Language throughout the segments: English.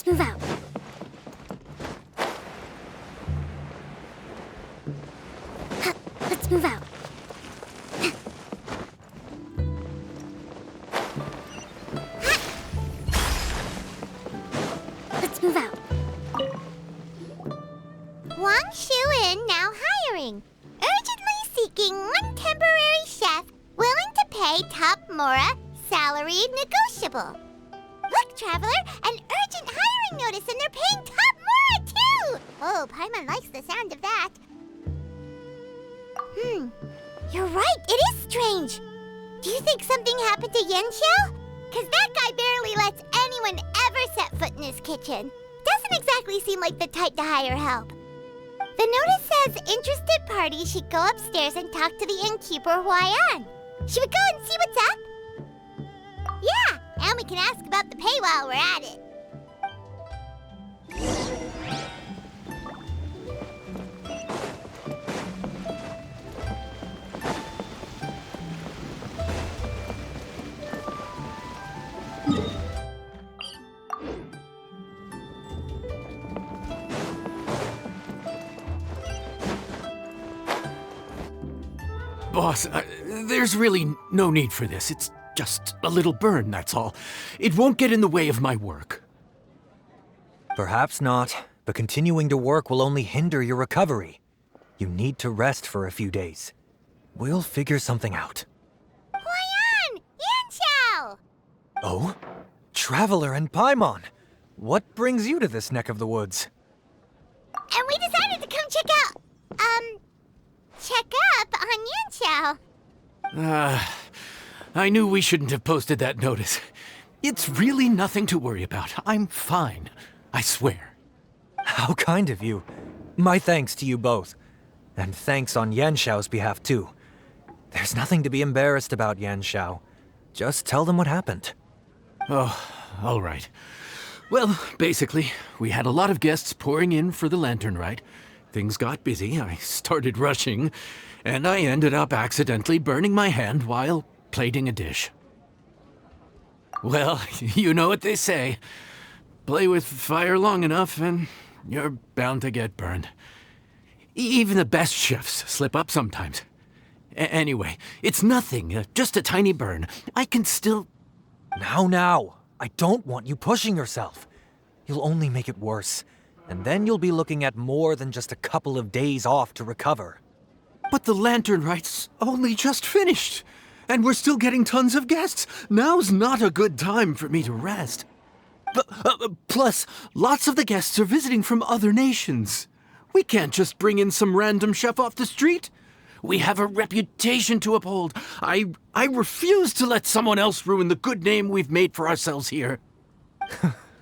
Let's move out. Let's move out. Let's move out. Wang Shu-in now hiring. Urgently seeking one temporary chef willing to pay top Mora, salary negotiable. Look, Traveler, an urgent hiring notice and they're paying top Mora too! Oh, Paimon likes the sound of that. You're right, it is strange. Do you think something happened to Yanxiao? Cause that guy barely lets anyone ever set foot in his kitchen. Doesn't exactly seem like the type to hire help. The notice says interested parties should go upstairs and talk to the innkeeper Huayan. Should we go and see what's up? Yeah, and we can ask about the pay while we're at it. Boss, there's really no need for this. It's just a little burn, that's all. It won't get in the way of my work. Perhaps not, but continuing to work will only hinder your recovery. You need to rest for a few days. We'll figure something out. Huayan! Yanxiao! Oh? Traveler and Paimon! What brings you to this neck of the woods? And we decided to come check up on Yanxiao. I knew we shouldn't have posted that notice. It's really nothing to worry about. I'm fine. I swear. How kind of you. My thanks to you both. And thanks on Yanxiao's behalf, too. There's nothing to be embarrassed about, Yanxiao. Just tell them what happened. Oh, all right. Well, basically, we had a lot of guests pouring in for the lantern rite. Things got busy, I started rushing, and I ended up accidentally burning my hand while plating a dish. Well, you know what they say. Play with fire long enough and you're bound to get burned. Even the best chefs slip up sometimes. Anyway, it's nothing, just a tiny burn. I can still... Now, I don't want you pushing yourself. You'll only make it worse. And then you'll be looking at more than just a couple of days off to recover. But the lantern rite's only just finished. And we're still getting tons of guests. Now's not a good time for me to rest. Plus, lots of the guests are visiting from other nations. We can't just bring in some random chef off the street. We have a reputation to uphold. I refuse to let someone else ruin the good name we've made for ourselves here.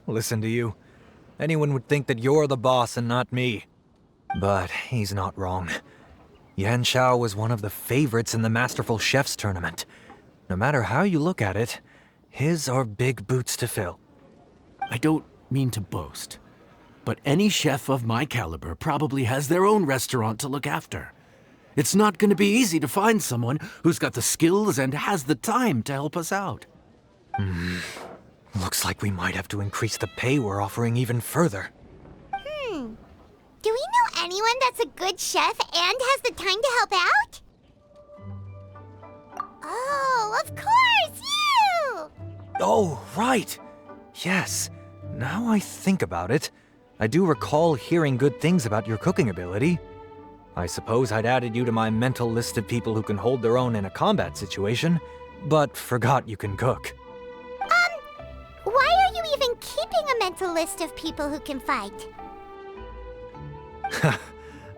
Listen to you. Anyone would think that you're the boss and not me. But he's not wrong. Yanxiao was one of the favorites in the Masterful Chefs tournament. No matter how you look at it, his are big boots to fill. I don't mean to boast, but any chef of my caliber probably has their own restaurant to look after. It's not going to be easy to find someone who's got the skills and has the time to help us out. Looks like we might have to increase the pay we're offering even further. Do we know anyone that's a good chef and has the time to help out? Oh, of course, you! Oh, right. Yes. Now I think about it, I do recall hearing good things about your cooking ability. I suppose I'd added you to my mental list of people who can hold their own in a combat situation, but forgot you can cook. Why are you even keeping a mental list of people who can fight?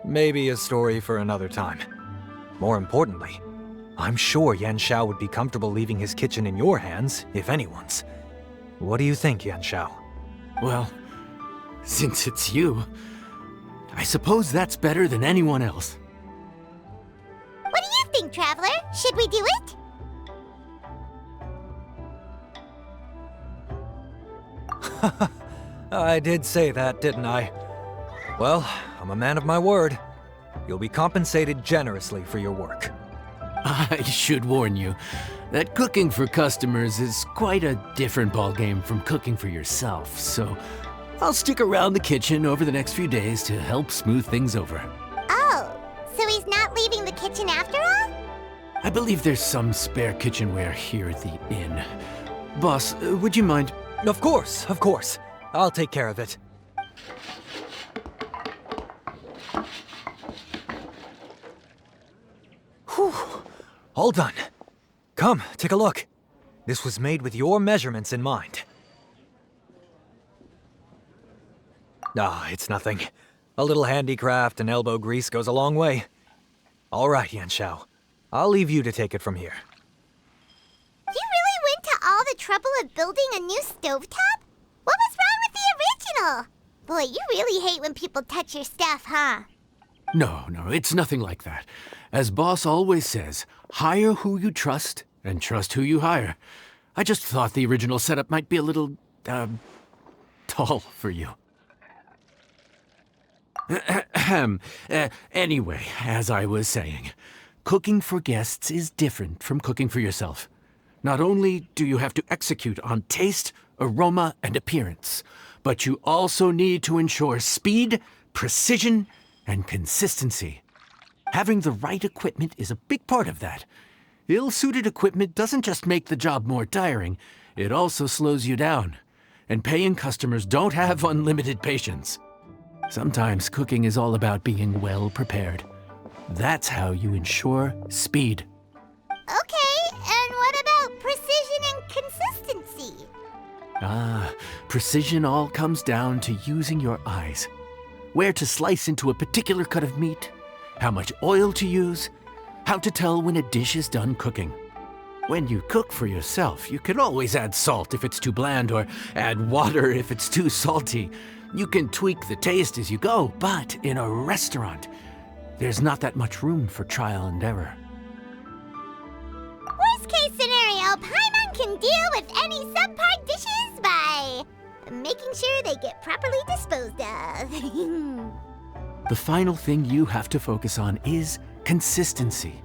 Maybe a story for another time. More importantly, I'm sure Yanxiao would be comfortable leaving his kitchen in your hands, if anyone's. What do you think, Yanxiao? Well, since it's you, I suppose that's better than anyone else. What do you think, Traveler? Should we do it? I did say that, didn't I? Well, I'm a man of my word. You'll be compensated generously for your work. I should warn you that cooking for customers is quite a different ballgame from cooking for yourself, so I'll stick around the kitchen over the next few days to help smooth things over. Oh, so he's not leaving the kitchen after all? I believe there's some spare kitchenware here at the inn. Boss, would you mind? Of course, of course. I'll take care of it. Whew. All done. Come, take a look. This was made with your measurements in mind. Ah, it's nothing. A little handicraft and elbow grease goes a long way. All right, Yanxiao. I'll leave you to take it from here. You really went to all the trouble of building a new stovetop? What was wrong with the original? Boy, you really hate when people touch your stuff, huh? No, it's nothing like that. As Boss always says, hire who you trust and trust who you hire. I just thought the original setup might be a little, tall for you. Anyway, as I was saying, cooking for guests is different from cooking for yourself. Not only do you have to execute on taste, aroma, and appearance, but you also need to ensure speed, precision, and consistency. Having the right equipment is a big part of that. Ill-suited equipment doesn't just make the job more tiring, it also slows you down. And paying customers don't have unlimited patience. Sometimes cooking is all about being well prepared. That's how you ensure speed. Okay, and what about precision and consistency? Precision all comes down to using your eyes. Where to slice into a particular cut of meat, how much oil to use, how to tell when a dish is done cooking. When you cook for yourself, you can always add salt if it's too bland or add water if it's too salty. You can tweak the taste as you go, but in a restaurant, there's not that much room for trial and error. Worst case scenario, Paimon can deal with any subpar dishes by making sure they get properly disposed of. The final thing you have to focus on is consistency.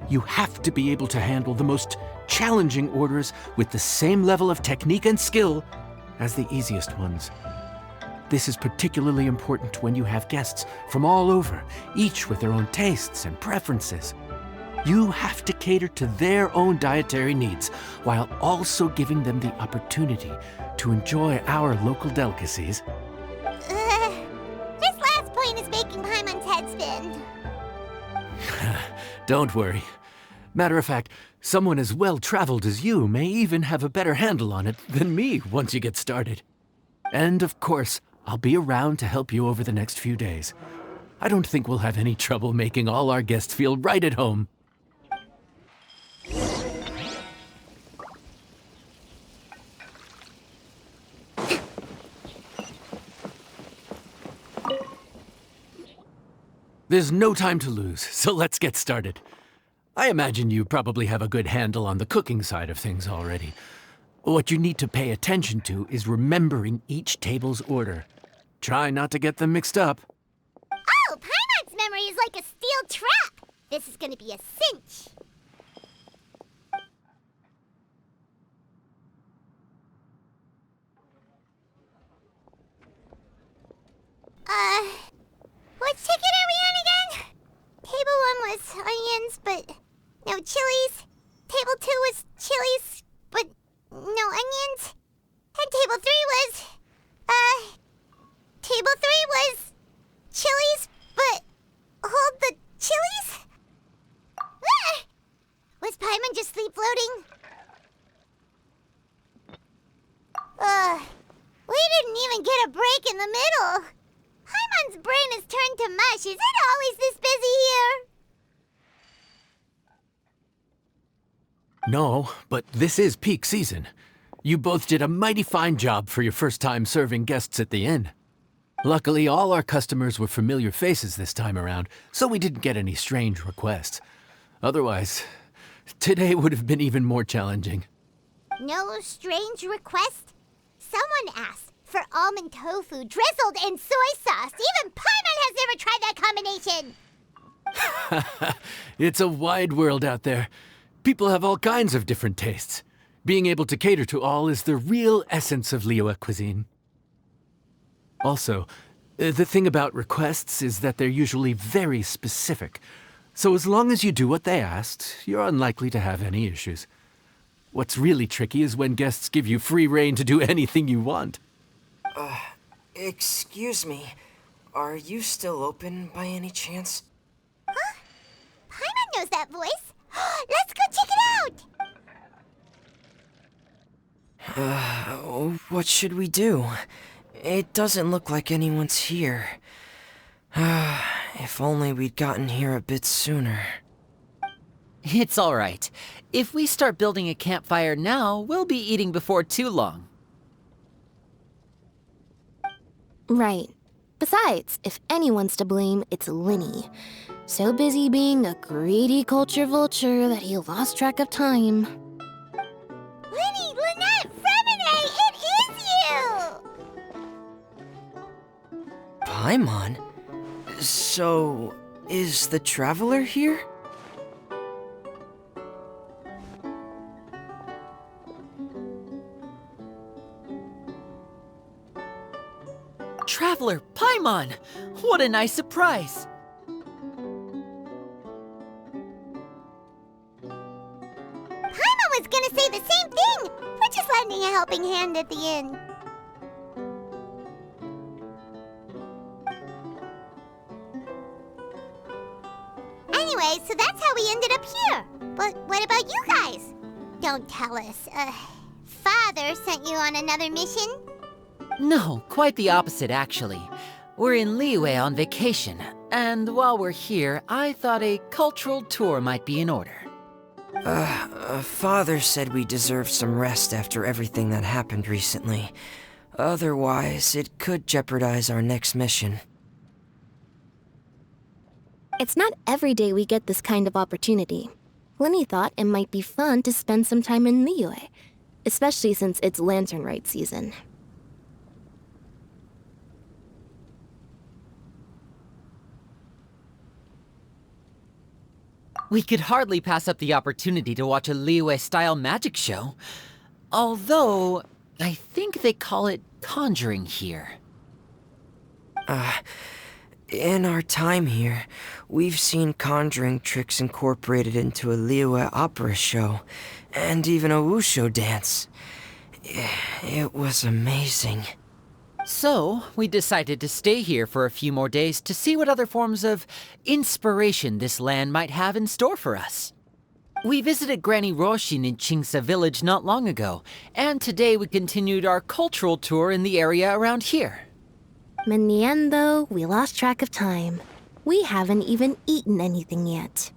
You have to be able to handle the most challenging orders with the same level of technique and skill as the easiest ones. This is particularly important when you have guests from all over, each with their own tastes and preferences. You have to cater to their own dietary needs while also giving them the opportunity to enjoy our local delicacies. This last point is making Paimon's head spin. Don't worry. Matter of fact, someone as well-traveled as you may even have a better handle on it than me once you get started. And of course, I'll be around to help you over the next few days. I don't think we'll have any trouble making all our guests feel right at home. There's no time to lose, so let's get started. I imagine you probably have a good handle on the cooking side of things already. What you need to pay attention to is remembering each table's order. Try not to get them mixed up. Oh, Paimon's memory is like a steel trap. This is gonna be a cinch. Which ticket are we on again? Table 1 was onions, but no chilies. Table 2 was chilies, but no onions. And table 3 was, table 3 was chilies, but hold the chilies? Ah! Was Paimon just sleep floating? We didn't even get a break in the middle. Paimon's brain is turned to mush. Is it always this busy here? No, but this is peak season. You both did a mighty fine job for your first time serving guests at the inn. Luckily, all our customers were familiar faces this time around, so we didn't get any strange requests. Otherwise, today would have been even more challenging. No strange request? Someone asked for almond tofu drizzled in soy sauce. Even Paimon has never tried that combination. It's a wide world out there. People have all kinds of different tastes. Being able to cater to all is the real essence of Liyue cuisine. Also, the thing about requests is that they're usually very specific. So as long as you do what they asked, you're unlikely to have any issues. What's really tricky is when guests give you free rein to do anything you want. Excuse me. Are you still open by any chance? Paimon knows that voice. Let's go check it out! What should we do? It doesn't look like anyone's here. If only we'd gotten here a bit sooner. It's all right. If we start building a campfire now, we'll be eating before too long. Right. Besides, if anyone's to blame, it's Linny. So busy being a greedy culture vulture that he lost track of time. Linny, Lynette, Fremine, it is you! Paimon? So, is the Traveler here? Traveler, Paimon! What a nice surprise! Paimon was gonna say the same thing! We're just lending a helping hand at the inn. Anyway, so that's how we ended up here. But what about you guys? Don't tell us. Father sent you on another mission? No, quite the opposite, actually. We're in Liyue on vacation, and while we're here, I thought a cultural tour might be in order. Father said we deserve some rest after everything that happened recently. Otherwise, it could jeopardize our next mission. It's not every day we get this kind of opportunity. Linny thought it might be fun to spend some time in Liyue, especially since it's Lantern Rite season. We could hardly pass up the opportunity to watch a Liyue-style magic show. Although, I think they call it conjuring here. In our time here, we've seen conjuring tricks incorporated into a Liyue opera show, and even a wushu dance. It was amazing. So, we decided to stay here for a few more days to see what other forms of inspiration this land might have in store for us. We visited Granny Roshin in Chingsa village not long ago, and today we continued our cultural tour in the area around here. In the end, though, we lost track of time. We haven't even eaten anything yet.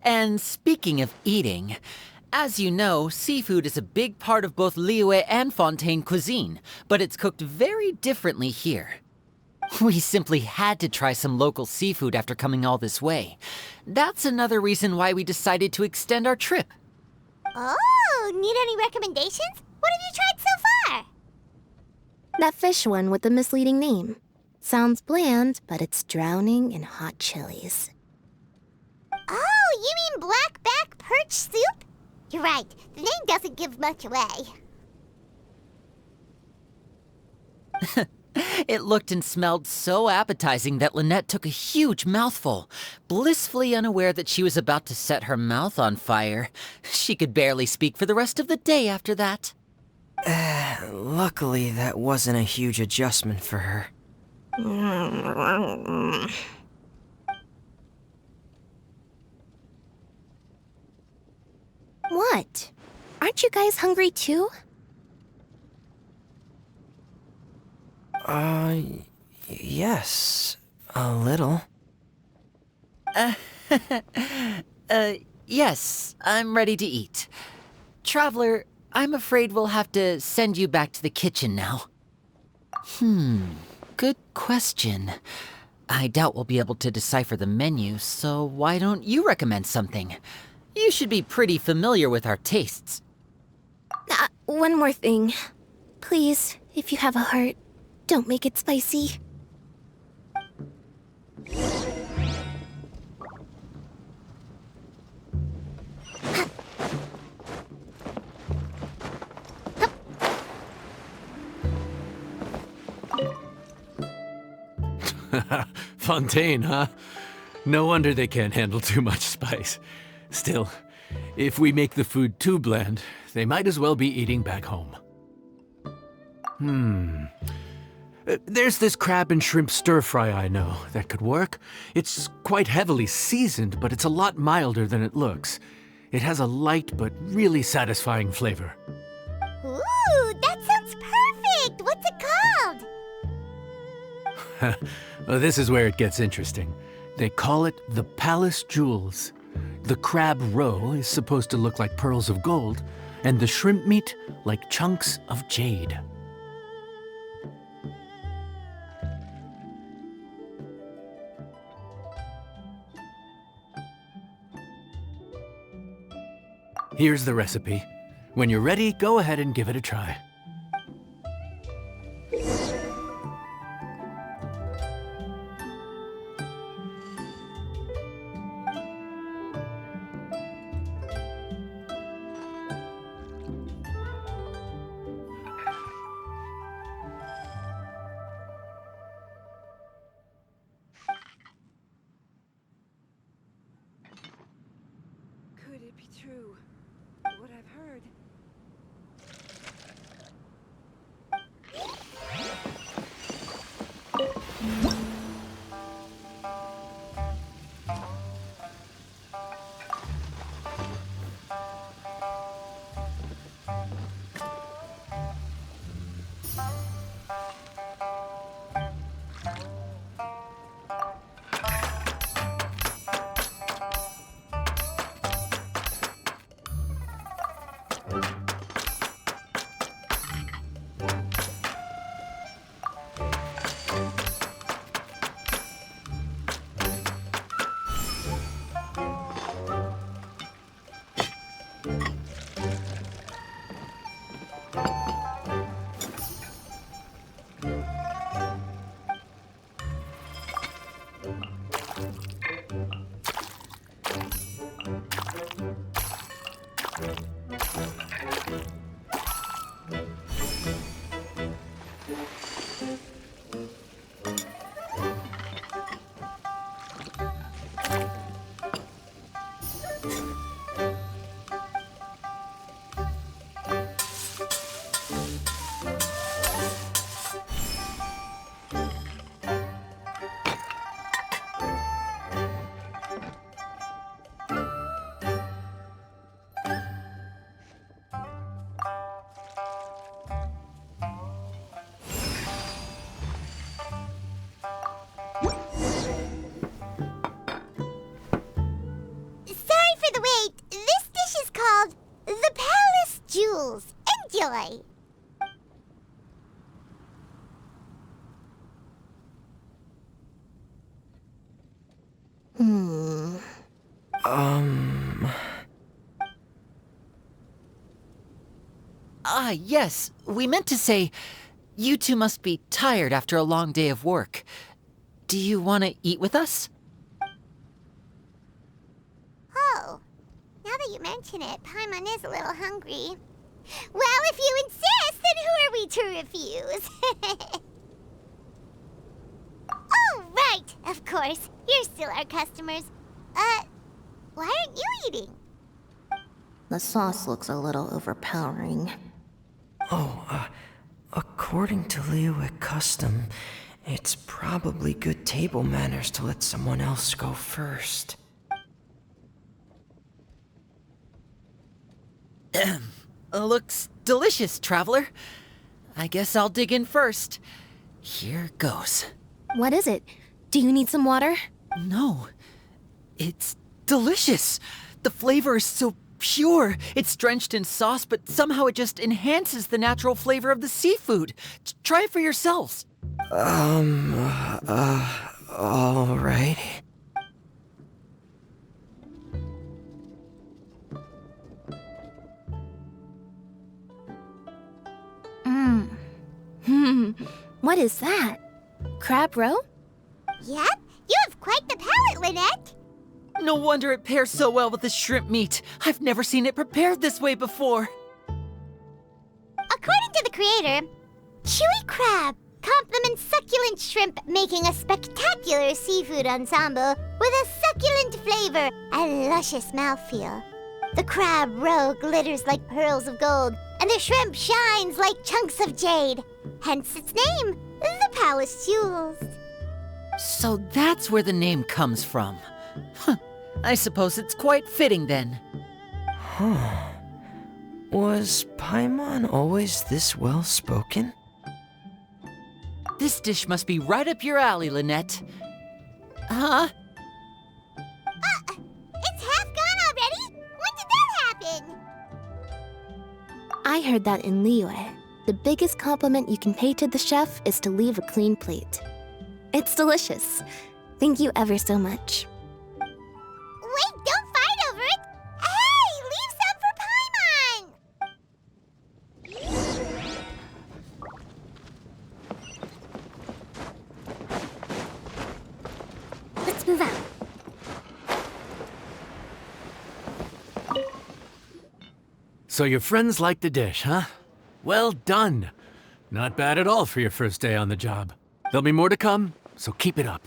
And speaking of eating, as you know, seafood is a big part of both Liyue and Fontaine cuisine, but it's cooked very differently here. We simply had to try some local seafood after coming all this way. That's another reason why we decided to extend our trip. Oh, need any recommendations? What have you tried so far? That fish one with the misleading name. Sounds bland, but it's drowning in hot chilies. Oh, you mean blackback perch soup? You're right, the name doesn't give much away. It looked and smelled so appetizing that Lynette took a huge mouthful, blissfully unaware that she was about to set her mouth on fire. She could barely speak for the rest of the day after that. Luckily, that wasn't a huge adjustment for her. What? Aren't you guys hungry too? Yes, a little. Yes, I'm ready to eat. Traveler, I'm afraid we'll have to send you back to the kitchen now. Good question. I doubt we'll be able to decipher the menu, so why don't you recommend something? You should be pretty familiar with our tastes. One more thing. Please, if you have a heart, don't make it spicy. Fontaine, huh? No wonder they can't handle too much spice. Still, if we make the food too bland, they might as well be eating back home. There's this crab and shrimp stir-fry I know that could work. It's quite heavily seasoned, but it's a lot milder than it looks. It has a light but really satisfying flavor. Ooh, that sounds perfect! What's it called? Well, this is where it gets interesting. They call it the Palace Jewels. The crab roe is supposed to look like pearls of gold, and the shrimp meat like chunks of jade. Here's the recipe. When you're ready, go ahead and give it a try. Could it be true? What I've heard. Sorry for the wait. This dish is called the Palace Jewels. Enjoy! Ah, yes. We meant to say, you two must be tired after a long day of work. Do you want to eat with us? Oh, now that you mention it, Paimon is a little hungry. Well, if you insist, then who are we to refuse? Oh, right! Of course. You're still our customers. Why aren't you eating? The sauce looks a little overpowering. According to Liyue custom, it's probably good table manners to let someone else go first. Looks delicious, traveler. I guess I'll dig in first. Here goes. What is it? Do you need some water? No, it's delicious. The flavor is so pure. It's drenched in sauce, but somehow it just enhances the natural flavor of the seafood. Try it for yourselves. Alright. What is that? Crab roe? Yep, you have quite the palate, Lynette. No wonder it pairs so well with the shrimp meat. I've never seen it prepared this way before. According to the creator, chewy crab, compliment succulent shrimp, making a spectacular seafood ensemble with a succulent flavor and luscious mouthfeel. The crab roe glitters like pearls of gold, and the shrimp shines like chunks of jade. Hence its name, the Palace Jewels. So that's where the name comes from. Huh. I suppose it's quite fitting then. Was Paimon always this well-spoken? This dish must be right up your alley, Lynette. Huh? It's half gone already? When did that happen? I heard that in Liyue, the biggest compliment you can pay to the chef is to leave a clean plate. It's delicious. Thank you ever so much. Wait, don't fight over it! Hey, leave some for Paimon! Let's move out. So your friends like the dish, huh? Well done. Not bad at all for your first day on the job. There'll be more to come, so keep it up.